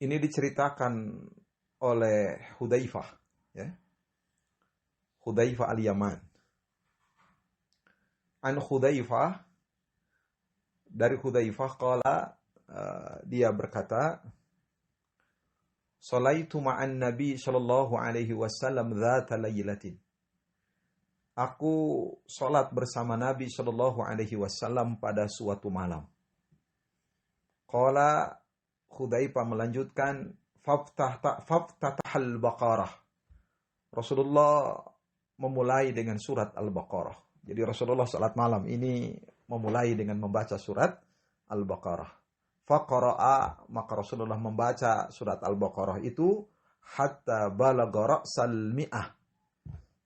Ini diceritakan oleh Hudzaifah, ya. Hudzaifah al-Yaman. An Hudzaifah, dari Hudzaifah qala, dia berkata, "Shalaitu ma'an Nabi sallallahu alaihi wasallam dzata lailatin." Aku salat bersama Nabi sallallahu alaihi wasallam pada suatu malam. Qala, Hudzaifah melanjutkan, "Faftatahal Baqarah." Rasulullah memulai dengan surat Al-Baqarah. Jadi Rasulullah salat malam ini memulai dengan membaca surat Al-Baqarah. Faqara'a, maka Rasulullah membaca surat Al-Baqarah itu hatta balagha ra'sal mi'ah,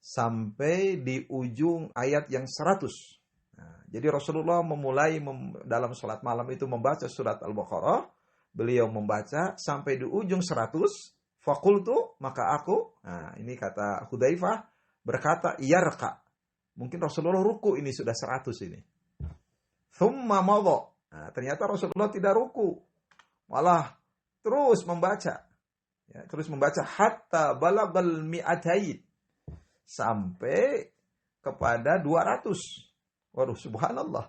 sampai di ujung ayat yang 100. Nah, jadi Rasulullah memulai dalam salat malam itu membaca surat Al-Baqarah. Beliau membaca sampai di ujung 100. Faqultu, maka aku, nah ini kata Hudzaifah, berkata, yarqa. Mungkin Rasulullah ruku ini sudah 100 ini. Thumma madha. Nah, ternyata Rasulullah tidak ruku, malah terus membaca. Ya, terus membaca hatta balagal mi'atain, sampai kepada 200. Waduh, subhanallah.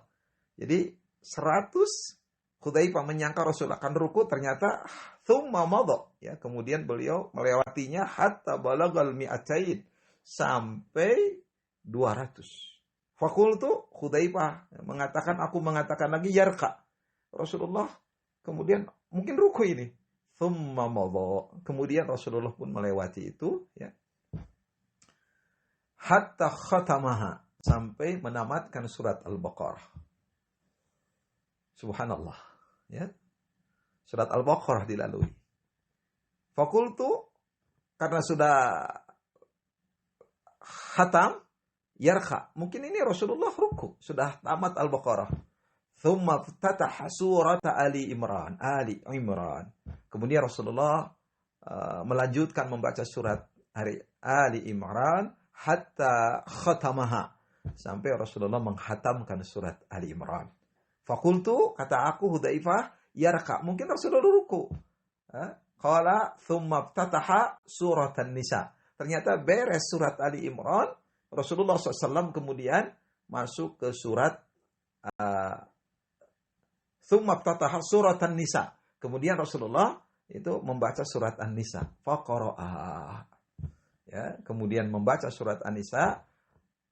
Jadi 100, Hudzaifah menyangka Rasul akan ruku, ternyata thumma madha, ya, kemudian beliau melewatinya hatta balagal mi'atain, sampai 200. Faqultu, Hudzaifah mengatakan, aku mengatakan lagi, yarqa. Rasulullah kemudian mungkin ruku ini. Thumma madha, kemudian Rasulullah pun melewati itu, ya. Hatta khatamaha, sampai menamatkan surat Al-Baqarah. Subhanallah, ya. Surat Al-Baqarah dilalui. Fakultu, karena sudah khatam, yarqa. Mungkin ini Rasulullah ruku, sudah tamat Al-Baqarah. Thumma ftataha surat Ali Imran. Kemudian Rasulullah melanjutkan membaca surat Ali Imran hatta khatamaha, sampai Rasulullah menghatamkan surat Ali Imran. Fakultu, kata aku Hudzaifah, yarqa. Mungkin Rasulullah ruku. Qala thumma ftataha surat An-Nisa. Ternyata beres surat Ali Imran, Rasulullah SAW kemudian masuk ke surat thumma ftataha surat An-Nisa. Kemudian Rasulullah itu membaca surat An-Nisa. Faqara'a. Ya, kemudian membaca surat An-Nisa,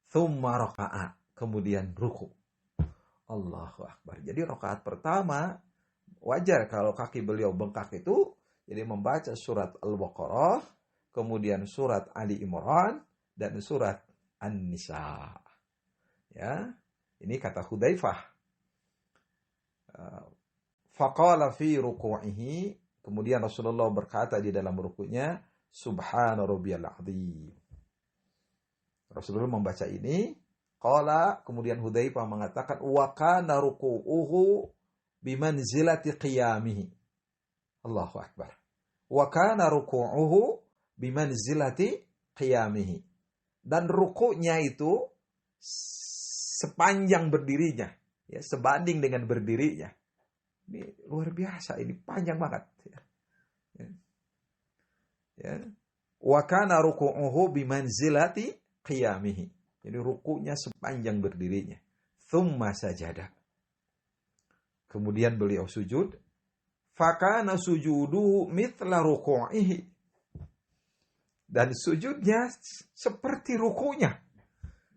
thumma raka'a, kemudian ruku. Allahu Akbar. Jadi rakaat pertama wajar kalau kaki beliau bengkak itu, jadi membaca surat Al-Baqarah, kemudian surat Ali Imran, dan surat An-Nisa. Ya, ini kata Hudzaifah. Faqala fi ruku'ihi, kemudian Rasulullah berkata di dalam rukunya, Subhana rabbiyal azim. Rasulullah membaca ini. Qala, kemudian Hudzaifah mengatakan, wa kana ruku'uhu bimanzilati qiyamihi. Allahu Akbar. Wa kana ruku'uhu bimanzilati qiyamihi. Dan ruku'nya itu sepanjang berdirinya, ya, sebanding dengan berdirinya. Ini luar biasa, ini panjang banget, ya. Ya. Wa kana ruku'uhu bimanzilati qiyamihi. Jadi rukunya sepanjang berdirinya. Thumma sajada. Kemudian beliau sujud. Fakana sujuduhu mithla ruku'ihi. Dan sujudnya seperti rukunya.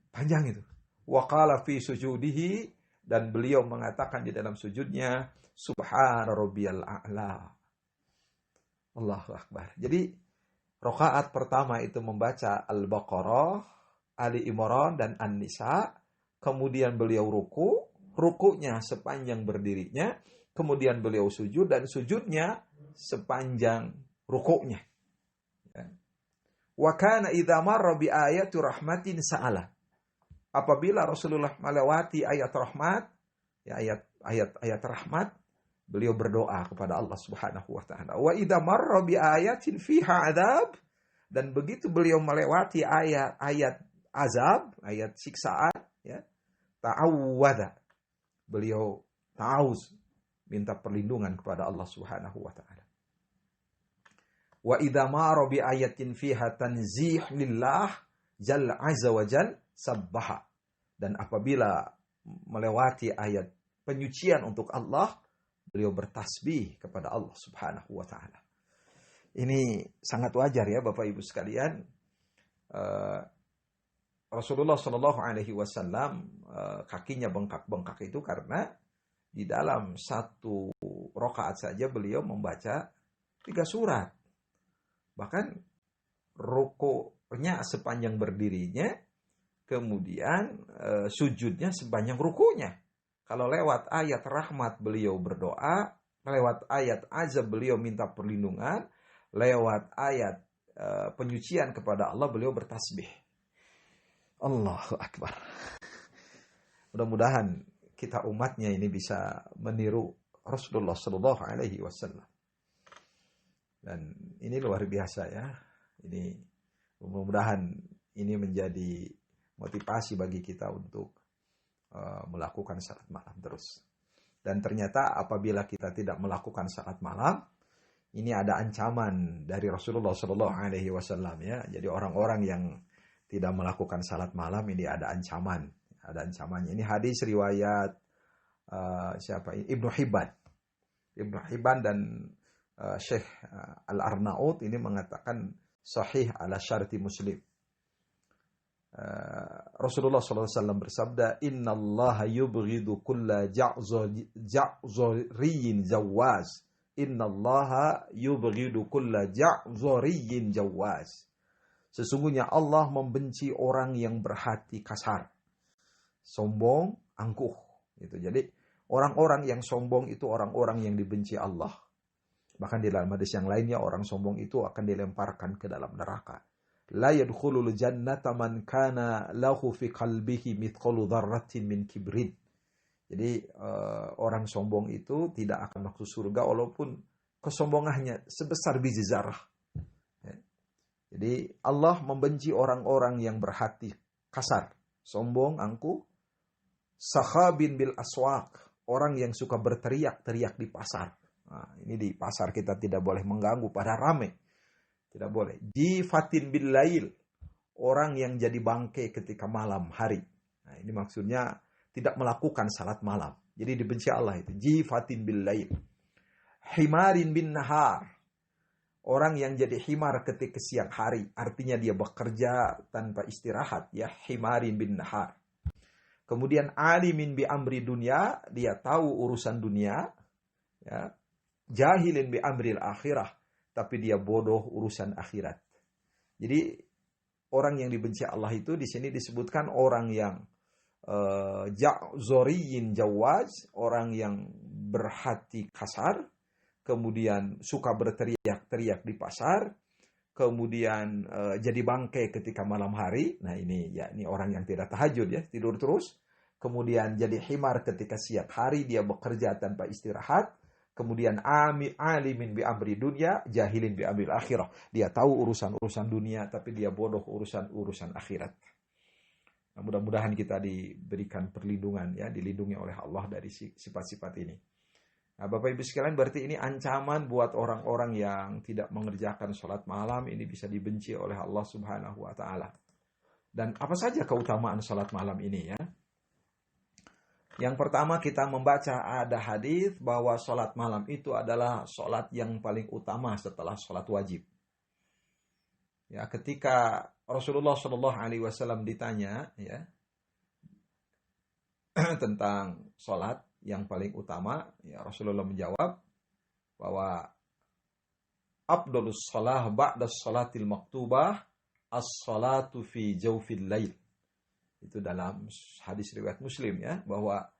Panjang itu. Wa qala fi sujudihi. Dan beliau mengatakan di dalam sujudnya, Subhana rabbiyal a'la. Allahu Akbar. Jadi rakaat pertama itu membaca Al-Baqarah, Ali Imran, dan An-Nisa. Kemudian beliau ruku. Rukunya sepanjang berdirinya. Kemudian beliau sujud. Dan sujudnya sepanjang rukunya. Wa kana idza marra bi ayati rahmatin sa'ala. Apabila Rasulullah melewati ayat rahmat, ya, ayat rahmat, beliau berdoa kepada Allah Subhanahu wa taala. Wa idza marra bi ayatin fiha adzab, dan begitu beliau melewati ayat azab, ayat siksaan, ya, ta'awwadha, beliau ta'awuz, minta perlindungan kepada Allah Subhanahu wa taala. Wa idza mara bi ayatin fiha tanzih lillah jalla azza wa jal sabbaha. Dan apabila melewati ayat penyucian untuk Allah, beliau bertasbih kepada Allah Subhanahu wa taala. Ini sangat wajar ya Bapak Ibu sekalian. Rasulullah Shallallahu alaihi wasallam kakinya bengkak-bengkak itu karena di dalam satu rakaat saja beliau membaca 3 surat. Bahkan rukunya sepanjang berdirinya, kemudian sujudnya sepanjang rukunya. Kalau lewat ayat rahmat beliau berdoa, lewat ayat azab beliau minta perlindungan, lewat ayat penyucian kepada Allah beliau bertasbih. Allahu Akbar. Mudah-mudahan kita umatnya ini bisa meniru Rasulullah Sallallahu Alaihi Wasallam. Dan ini luar biasa ya. Ini mudah-mudahan ini menjadi motivasi bagi kita untuk melakukan salat malam terus. Dan ternyata apabila kita tidak melakukan salat malam, ini ada ancaman dari Rasulullah Sallallahu Alaihi Wasallam ya. Jadi orang-orang yang tidak melakukan salat malam ini ada ancaman, ada ancamannya. Ini hadis riwayat siapa? Ibnu Hibban dan Syekh Al-Arnaud ini mengatakan sahih ala syarti Muslim. Rasulullah SAW bersabda, Inna Allah yubghidu kulla ja'zoriyin jawaz. Inna Allah yubghidu kulla ja'zoriyin jawaz. Sesungguhnya Allah membenci orang yang berhati kasar, sombong, angkuh. Gitu. Jadi orang-orang yang sombong itu orang-orang yang dibenci Allah. Bahkan di dalam hadis yang lainnya orang sombong itu akan dilemparkan ke dalam neraka. La yadkhulul jannata man kana lahu fi qalbihi mithqalu dzarratin min kibrin. Jadi orang sombong itu tidak akan masuk surga walaupun kesombongannya sebesar biji zarah. Ya. Jadi Allah membenci orang-orang yang berhati kasar, sombong, angkuh, sakhabin bil aswaq, orang yang suka berteriak-teriak di pasar. Nah, ini di pasar kita tidak boleh mengganggu pada rame. Tidak boleh. Jifatin bil lail, orang yang jadi bangke ketika malam hari. Nah, ini maksudnya tidak melakukan salat malam. Jadi dibenci Allah itu. Jifatin bil lail. Himarin bin nahar, orang yang jadi himar ketika siang hari. Artinya dia bekerja tanpa istirahat. Ya, himarin bin nahar. Kemudian alimin bi amri dunia, dia tahu urusan dunia. Ya. Jahilin bi amril akhirah, tapi dia bodoh urusan akhirat. Jadi orang yang dibenci Allah itu di sini disebutkan orang yang ja'zoriyin jawaz, orang yang berhati kasar, kemudian suka berteriak-teriak di pasar, kemudian jadi bangkai ketika malam hari. Nah ini ya, ini orang yang tidak tahajud ya, tidur terus. Kemudian jadi himar ketika siang hari, dia bekerja tanpa istirahat. Kemudian alimin bi amri dunia, jahilin bi amril akhirah. Dia tahu urusan-urusan dunia, tapi dia bodoh urusan-urusan akhirat. Nah, mudah-mudahan kita diberikan perlindungan, ya, dilindungi oleh Allah dari sifat-sifat ini. Nah, Bapak Ibu sekalian, berarti ini ancaman buat orang-orang yang tidak mengerjakan sholat malam. Ini bisa dibenci oleh Allah Subhanahu wa Ta'ala. Dan apa saja keutamaan sholat malam ini, ya? Yang pertama, kita membaca ada hadis bahwa sholat malam itu adalah sholat yang paling utama setelah sholat wajib. Ya, ketika Rasulullah Shallallahu Alaihi Wasallam ditanya, ya, tentang sholat yang paling utama, ya, Rasulullah menjawab bahwa afdhalus shalah ba'da shalatil maktubah as-salatu fi jawfil lail. Itu dalam hadis riwayat Muslim, ya, bahwa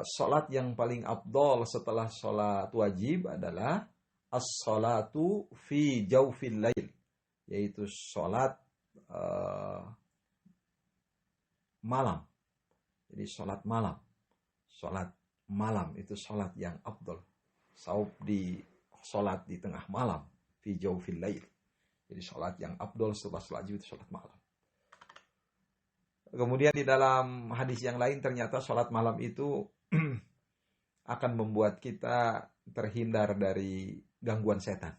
salat yang paling afdal setelah salat wajib adalah as-salatu fi jawfil lail, yaitu salat malam. Jadi salat malam. Salat malam itu salat yang afdal. Salat di tengah malam, fi jawfil lail. Jadi salat yang afdal setelah salat wajib itu salat malam. Kemudian di dalam hadis yang lain ternyata sholat malam itu akan membuat kita terhindar dari gangguan setan.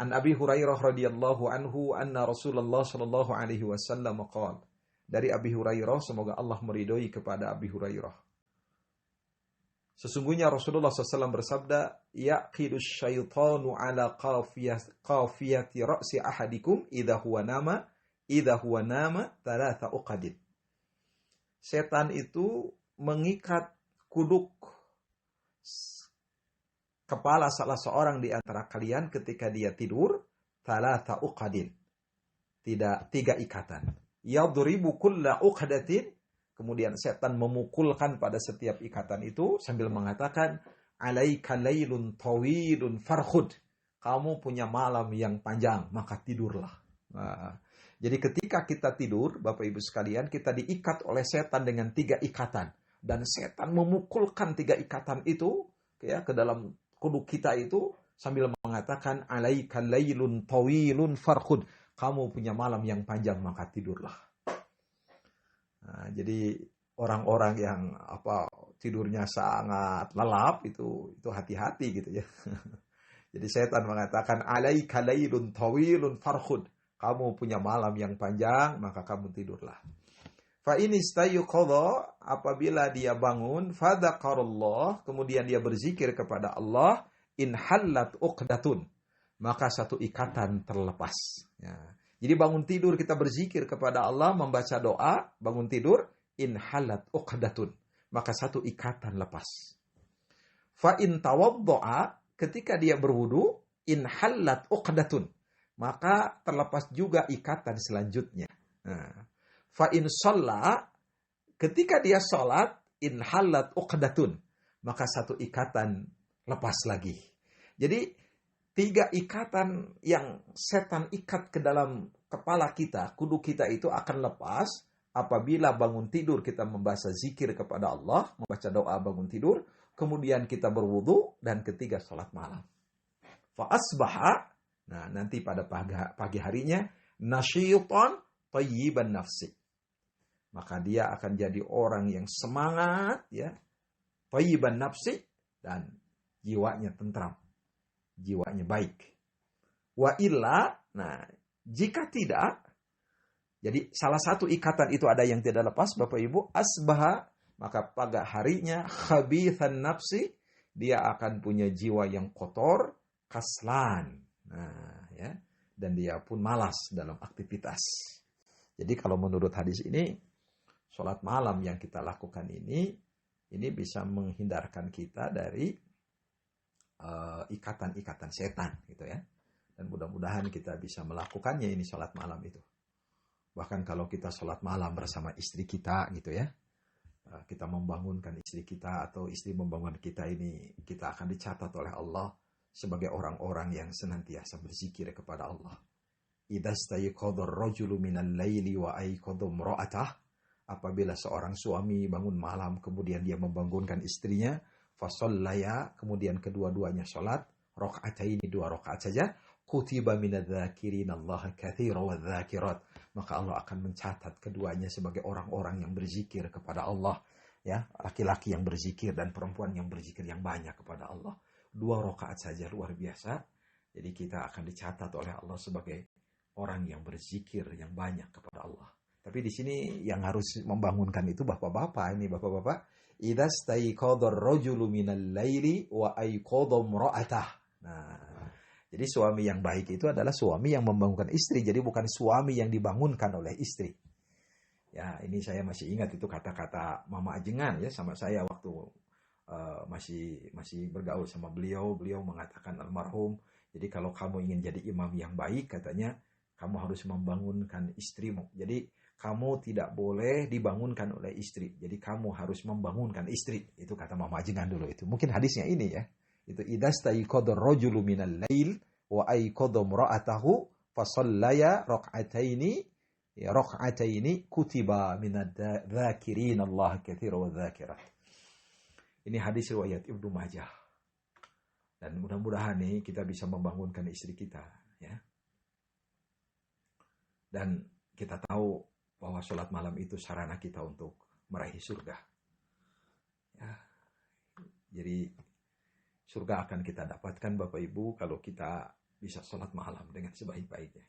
An Abi Hurairah radhiyallahu anhu anna Rasulullah sallallahu alaihi wasallam qala. Dari Abi Hurairah, semoga Allah meridhoi kepada Abi Hurairah. Sesungguhnya Rasulullah SAW bersabda, yaqidus syaitanu ala qafiyati ra'si ahadikum idha huwa nama thalatha uqadid. Setan itu mengikat kuduk kepala salah seorang di antara kalian ketika dia tidur, thalatha uqadin. Tiga ikatan. Yadribu kulla uqadatin. Kemudian setan memukulkan pada setiap ikatan itu sambil mengatakan, alaika lailun tawilun farkhud. Kamu punya malam yang panjang, maka tidurlah. Nah, jadi ketika kita tidur, Bapak Ibu sekalian, kita diikat oleh setan dengan 3 ikatan. Dan setan memukulkan 3 ikatan itu ya, ke dalam kuduk kita itu sambil mengatakan, alaika lailun tawilun farkhud. Kamu punya malam yang panjang, maka tidurlah. Nah, jadi orang-orang yang tidurnya sangat lelap itu hati-hati gitu ya. Jadi setan mengatakan alaika lailun tawilun farkhud. Kamu punya malam yang panjang, maka kamu tidurlah. Fa in istayqadha, apabila dia bangun, fadzakarallah, kemudian dia berzikir kepada Allah, in hallat uqdatun, maka satu ikatan terlepas. Ya. Jadi bangun tidur kita berzikir kepada Allah, membaca doa, bangun tidur, in halat uqdatun, maka satu ikatan lepas. Fa in tawaddo'a, ketika dia berwudu, in halat uqdatun, maka terlepas juga ikatan selanjutnya. Nah. Fa in shalla, ketika dia sholat, in halat uqdatun, maka satu ikatan lepas lagi. Jadi 3 ikatan yang setan ikat ke dalam kepala kita, kuduk kita itu akan lepas apabila bangun tidur kita membaca zikir kepada Allah, membaca doa bangun tidur, kemudian kita berwudu, dan ketiga sholat malam. Fa asbaha, nah nanti pada pagi harinya, nasyitan thayyiban nafsi. Maka dia akan jadi orang yang semangat, ya, thayyiban nafsi, dan jiwanya tentram. Jiwanya baik. Wa illa, nah jika tidak, jadi salah satu ikatan itu ada yang tidak lepas, Bapak Ibu, asbaha, maka pada harinya khabithan nafsi, dia akan punya jiwa yang kotor, kaslan. Nah, ya, dan dia pun malas dalam aktivitas. Jadi kalau menurut hadis ini, sholat malam yang kita lakukan ini bisa menghindarkan kita dari ikatan-ikatan setan gitu ya. Dan mudah-mudahan kita bisa melakukannya ini sholat malam itu. Bahkan kalau kita sholat malam bersama istri kita gitu ya, kita membangunkan istri kita atau istri membangunkan kita, ini kita akan dicatat oleh Allah sebagai orang-orang yang senantiasa berzikir kepada Allah. Idza stayqadha ar-rajulu minal laili wa ayqadha imra'atah, apabila seorang suami bangun malam kemudian dia membangunkan istrinya, fasallaya, kemudian kedua-duanya sholat, rakaataini, 2 rakaat saja, kutiba minadz-dzakirina Allah katsiran wadz-dzakirat, maka Allah akan mencatat keduanya sebagai orang-orang yang berzikir kepada Allah, ya, laki-laki yang berzikir dan perempuan yang berzikir yang banyak kepada Allah. 2 rakaat saja, luar biasa. Jadi kita akan dicatat oleh Allah sebagai orang yang berzikir yang banyak kepada Allah. Tapi di sini yang harus membangunkan itu bapak-bapak, ini bapak-bapak, idza staiqadha ar-rajulu minal laili wa ayqadha imra'atah. Nah, jadi suami yang baik itu adalah suami yang membangunkan istri, jadi bukan suami yang dibangunkan oleh istri. Ya, ini saya masih ingat itu kata-kata Mama Ajengan ya sama saya waktu masih bergaul sama beliau mengatakan, almarhum, jadi kalau kamu ingin jadi imam yang baik, katanya kamu harus membangunkan istrimu. Jadi kamu tidak boleh dibangunkan oleh istri. Jadi kamu harus membangunkan istri. Itu kata Mama Ajengan dulu itu. Mungkin hadisnya ini ya. Itu idza staiqadha ar-rajulu minal lail wa ayqadha imra'atahu fa shallaya rak'ataini kutiba minadz-dzakirin Allah katsiran wadz-dzakirat. Ini hadis riwayat Ibnu Majah. Dan mudah-mudahan nih kita bisa membangunkan istri kita ya. Dan kita tahu bahwa sholat malam itu sarana kita untuk meraih surga. Ya. Jadi surga akan kita dapatkan Bapak Ibu kalau kita bisa sholat malam dengan sebaik-baiknya.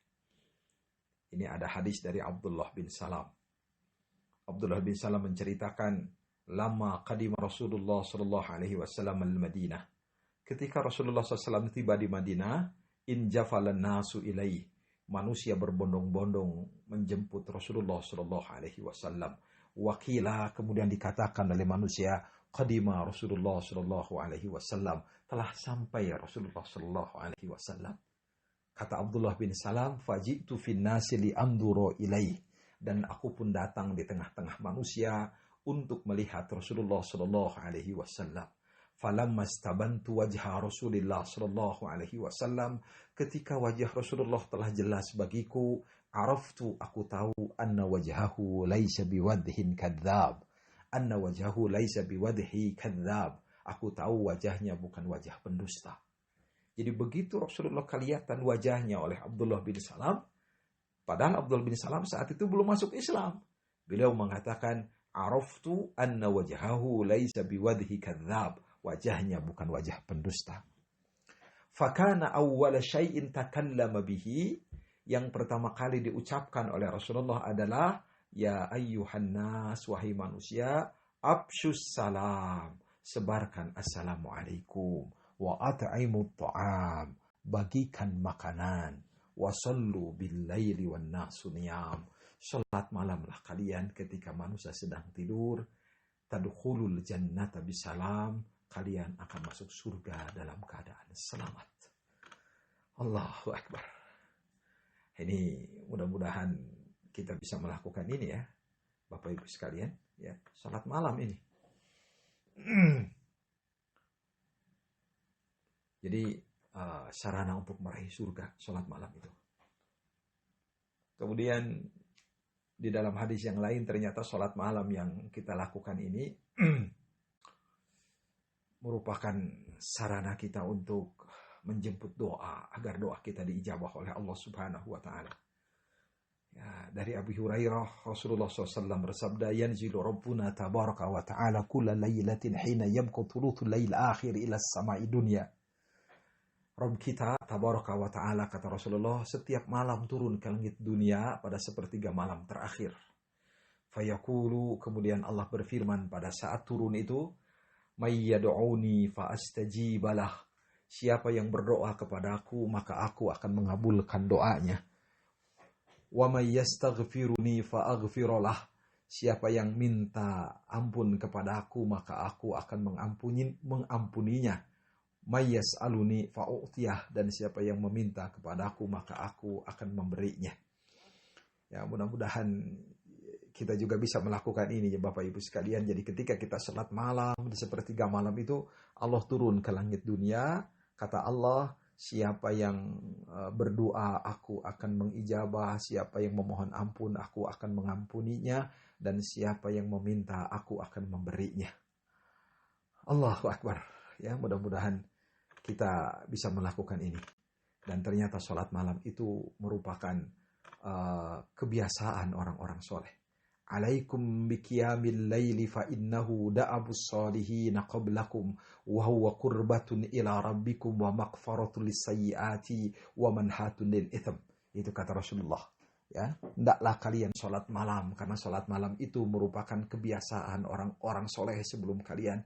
Ini ada hadis dari Abdullah bin Salam. Abdullah bin Salam menceritakan, lama qadima Rasulullah sallallahu alaihi wasallam al-Madinah. Ketika Rasulullah SAW tiba di Madinah, injafalan nasu ilaih. Manusia berbondong-bondong menjemput Rasulullah sallallahu alaihi wasallam. Wakila, kemudian dikatakan oleh manusia, qadima Rasulullah sallallahu alaihi wasallam, telah sampai Rasulullah sallallahu alaihi wasallam. Kata Abdullah bin Salam, faji'tu fin nasi li anduro ilaih, dan aku pun datang di tengah-tengah manusia untuk melihat Rasulullah sallallahu alaihi wasallam. Falamma stabantu wajha Rasulullah sallallahu alaihi wasallam, ketika wajah Rasulullah telah jelas bagiku, araftu, aku tahu, anna wajhahu laisa biwadhin kadzab. Anna wajhahu laisa biwadhi kadzab. Aku tahu wajahnya bukan wajah pendusta. Jadi begitu Rasulullah kelihatan wajahnya oleh Abdullah bin Salam, padahal Abdullah bin Salam saat itu belum masuk Islam. Beliau mengatakan, araftu anna wajhahu laisa biwadhi kadzab. Wajahnya bukan wajah pendusta. Fakana awwala syai'in takallama bihi, yang pertama kali diucapkan oleh Rasulullah adalah, ya ayyuhan nas, wahai manusia, absyus salam, sebarkan assalamualaikum, wa at'imut ta'am, bagikan makanan, wa sallu bil laili wan nasu niyam, salat malamlah kalian ketika manusia sedang tidur, tadkhulul jannata bisalam, kalian akan masuk surga dalam keadaan selamat. Allahu Akbar. Ini mudah-mudahan kita bisa melakukan ini ya, Bapak Ibu sekalian, ya, salat malam ini. Jadi sarana untuk meraih surga, salat malam itu. Kemudian di dalam hadis yang lain ternyata salat malam yang kita lakukan ini merupakan sarana kita untuk menjemput doa agar doa kita diijabah oleh Allah Subhanahu wa taala. Ya, dari Abu Hurairah, Rasulullah SAW bersabda, yanzilu Rabbuna tabaraka wa ta'ala kulla laylatin hina yabqa thuluthul layl akhir ila as-sama'i dunya. Rabb kita tabaraka wa ta'ala, kata Rasulullah, setiap malam turun ke langit dunia pada sepertiga malam terakhir. Fayaqulu, kemudian Allah berfirman pada saat turun itu, may yad'uni fa astajibalah, siapa yang berdoa kepadaku maka aku akan mengabulkan doanya. Wa may yastaghfiruni fa aghfirullah, siapa yang minta ampun kepadaku maka aku akan mengampuninya. May yas'aluni fa u'tiyah, dan siapa yang meminta kepadaku maka aku akan memberinya. Ya, mudah-mudahan kita juga bisa melakukan ini ya Bapak Ibu sekalian. Jadi ketika kita salat malam di sepertiga malam itu, Allah turun ke langit dunia. Kata Allah, siapa yang berdoa aku akan mengijabah, siapa yang memohon ampun aku akan mengampuninya, dan siapa yang meminta aku akan memberinya. Allahu Akbar. Ya, mudah-mudahan kita bisa melakukan ini. Dan ternyata salat malam itu merupakan kebiasaan orang-orang soleh. Alaikum biqiyamil laili fa innahu da'abus salihin qablakum wa huwa qurbatun ila rabbikum wa maghfaratul lisayyiati wa manhatun lil itsm. Itu kata Rasulullah. Ya, hendaklah kalian salat malam, karena salat malam itu merupakan kebiasaan orang-orang soleh sebelum kalian.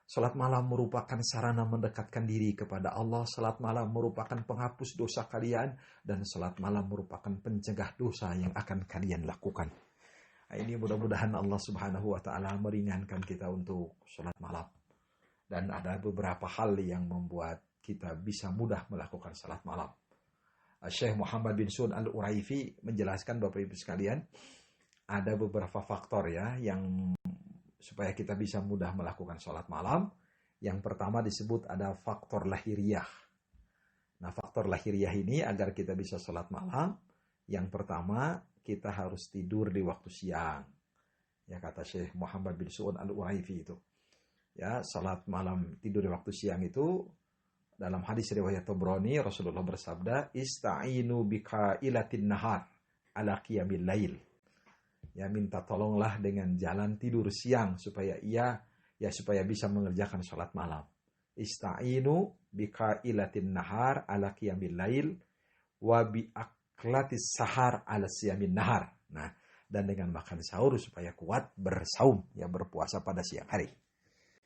Salat malam merupakan sarana mendekatkan diri kepada Allah. Salat malam merupakan penghapus dosa kalian, dan salat malam merupakan pencegah dosa yang akan kalian lakukan. Ini mudah-mudahan Allah Subhanahu wa taala meringankan kita untuk salat malam. Dan ada beberapa hal yang membuat kita bisa mudah melakukan salat malam. Syekh Muhammad bin Sun Al-Uraifi menjelaskan, Bapak Ibu sekalian, ada beberapa faktor ya yang supaya kita bisa mudah melakukan salat malam. Yang pertama disebut ada faktor lahiriah. Nah, faktor lahiriah ini agar kita bisa salat malam, yang pertama kita harus tidur di waktu siang. Ya, kata Syekh Muhammad bin Su'ud Al-Uraifi itu. Ya, salat malam tidur di waktu siang itu, dalam hadis riwayat Tabrani, Rasulullah bersabda, ista'inu biqailatin nahar ala qiyamil lail. Ya, minta tolonglah dengan jalan tidur siang supaya supaya bisa mengerjakan salat malam. Ista'inu biqailatin nahar ala qiyamil lail wa bi aklatis sahar ala siyamin nahar. Nah, dan dengan makan sahur supaya kuat bersaum, ya berpuasa pada siang hari.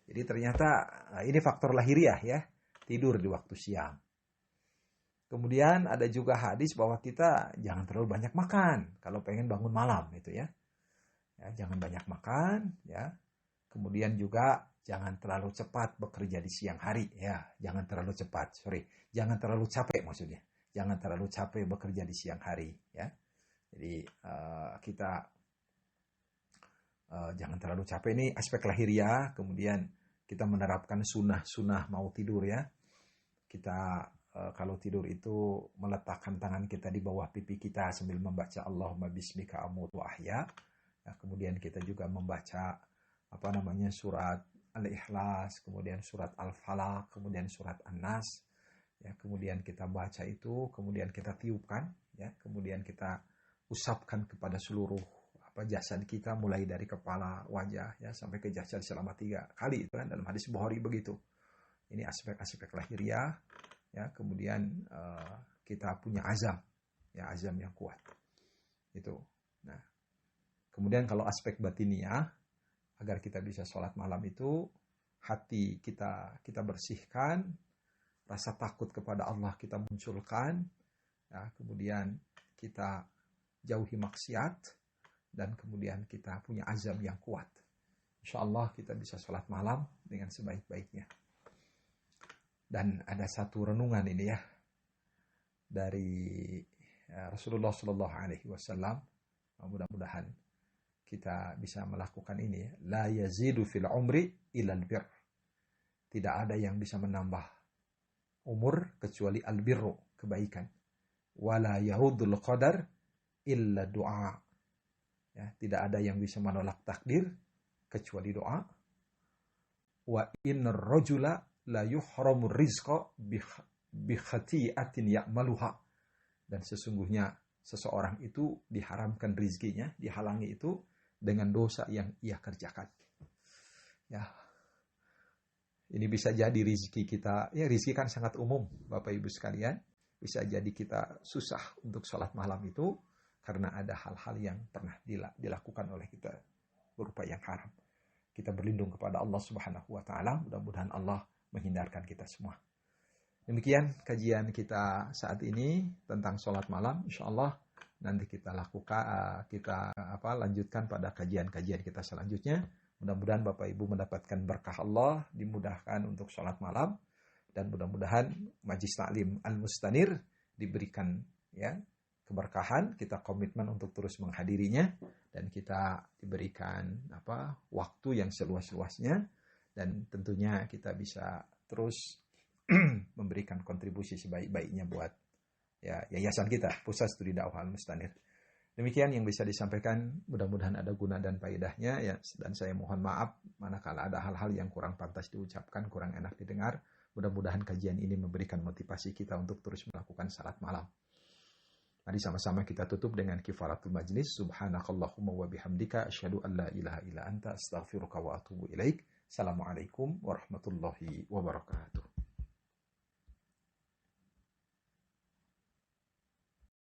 Jadi ternyata ini faktor lahiriah ya, tidur di waktu siang. Kemudian ada juga hadis bahwa kita jangan terlalu banyak makan kalau pengen bangun malam itu ya. Ya, jangan banyak makan ya. Kemudian juga jangan terlalu cepat bekerja di siang hari ya, jangan terlalu cepat, jangan terlalu capek maksudnya. Jangan terlalu capek bekerja di siang hari ya. Jadi kita jangan terlalu capek, ini aspek lahiriah. Kemudian kita menerapkan sunnah mau tidur ya. Kita kalau tidur itu meletakkan tangan kita di bawah pipi kita sambil membaca Allahumma bismika amutu ahya. Nah, kemudian kita juga membaca surat Al-Ikhlas, kemudian surat Al-Falaq, kemudian surat An-Nas. Ya, kemudian kita baca itu, kemudian kita tiupkan ya, kemudian kita usapkan kepada seluruh jasad kita mulai dari kepala, wajah ya sampai ke jasad selama 3 kali itu kan dalam hadis Bukhari begitu. Ini aspek-aspek lahiriah ya. Kemudian kita punya azam yang kuat itu. Nah, kemudian kalau aspek batiniah, agar kita bisa sholat malam itu hati kita bersihkan, rasa takut kepada Allah kita munculkan ya, kemudian kita jauhi maksiat, dan kemudian kita punya azam yang kuat. Insya Allah kita bisa sholat malam dengan sebaik-baiknya. Dan ada satu renungan ini ya dari Rasulullah Shallallahu Alaihi Wasallam. Mudah-mudahan kita bisa melakukan ini ya. La yazidu fil umri ilal bir. Tidak ada yang bisa menambah umur kecuali albirru, kebaikan. Wala yaruddul qadar illa du'a. Ya, tidak ada yang bisa menolak takdir kecuali doa. Wa innar rajula la yuhramu rizqa bi khati'atin ya'maluha. Dan sesungguhnya seseorang itu diharamkan rizkinya, dihalangi itu dengan dosa yang ia kerjakan. Ya. Ini bisa jadi rizki kita, ya rizki kan sangat umum Bapak Ibu sekalian. Bisa jadi kita susah untuk sholat malam itu karena ada hal-hal yang pernah dilakukan oleh kita berupa yang haram. Kita berlindung kepada Allah Subhanahu wa Ta'ala. Mudah-mudahan Allah menghindarkan kita semua. Demikian kajian kita saat ini tentang sholat malam. Insya Allah nanti kita lanjutkan pada kajian-kajian kita selanjutnya. Mudah-mudahan Bapak Ibu mendapatkan berkah Allah, dimudahkan untuk sholat malam, dan mudah-mudahan Majlis Ta'lim Al-Mustanir diberikan ya keberkahan, kita komitmen untuk terus menghadirinya, dan kita diberikan waktu yang seluas-luasnya, dan tentunya kita bisa terus memberikan kontribusi sebaik-baiknya buat ya yayasan kita, Pusat Studi Dakwah Al-Mustanir. Demikian yang bisa disampaikan, mudah-mudahan ada guna dan faedahnya ya, dan saya mohon maaf manakala ada hal-hal yang kurang pantas diucapkan, kurang enak didengar. Mudah-mudahan kajian ini memberikan motivasi kita untuk terus melakukan salat malam. Mari sama-sama kita tutup dengan kifaratul majlis. Subhanakallahumma wa bihamdika asyhadu an la ilaha illa anta astaghfiruka wa atubu ilaik. Assalamualaikum warahmatullahi wabarakatuh.